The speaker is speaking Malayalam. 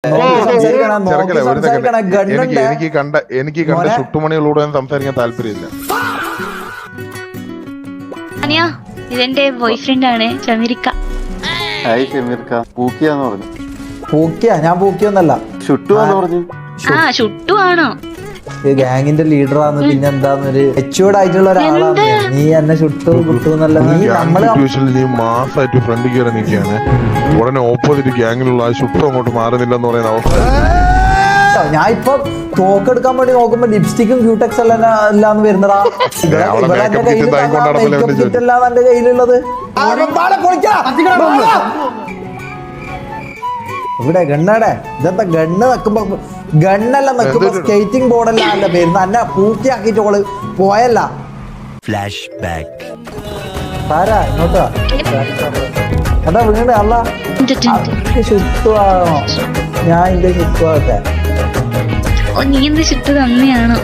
എനിക്ക് കണ്ട ചുട്ടുമണികളോട് സംസാരിക്കാൻ താല്പര്യമില്ല. ഇതെന്റെ ബോയ് ഫ്രണ്ട് ആണ് ഷമീർക്ക. ഹായ് ഷമീർക്ക. പൂക്കിയാന്ന് പറഞ്ഞു. പൂക്കിയാ? ഞാൻ പൂക്കിയൊന്നല്ല. ഷുട്ടുവാന്ന് പറഞ്ഞു. ഷുട്ടു ആണോ? ഗാങ്ങിന്റെ ലീഡറാന്ന്. പിന്നെ എന്താന്നൊരു മെച്ചൂർഡ് ആയിട്ടുള്ള ഒരാളാണ് നീ. എന്നെ ചുട്ടു കുട്ടുന്നല്ല നീ. നീ മാസമായിട്ട് ഫ്രണ്ട് കയറി നിൽക്കുകയാണ്, ഉടനെ ഓപ്പോസിറ്റ് ഗ്യാങ്ങിലുള്ള ആ ചുട്ടും അങ്ങോട്ട് മാറുന്നില്ലെന്ന് പറയുന്ന അവസ്ഥ. ഞാൻ ഇപ്പൊ തോക്കെടുക്കാൻ വേണ്ടി നോക്കുമ്പോ ലിപ്സ്റ്റിക്കും ക്യൂടെക്സ് അല്ലാന്ന് വരുന്നടാ. എന്റെ കയ്യിലുള്ളത് ഇവിടെ ഗണ്ണടെ. ഇതെന്താ ഗണ്ണ് വെക്കുമ്പോ ഗണ്ണെല്ലാം വെക്കുമ്പോ സ്കേറ്റിംഗ് ബോർഡെല്ലാം അല്ല വരുന്ന. എന്നെ പൂർത്തിയാക്കിട്ട് ഓള് പോയല്ല. Flash back. സാരാ ഇങ്ങോട്ടാ. അതാ വീണ് അല്ല ചുറ്റുവാണോ? ഞാൻ എന്റെ ചുറ്റുവാകട്ടെ. നീ എന്ത് ചുറ്റു തന്നെയാണോ?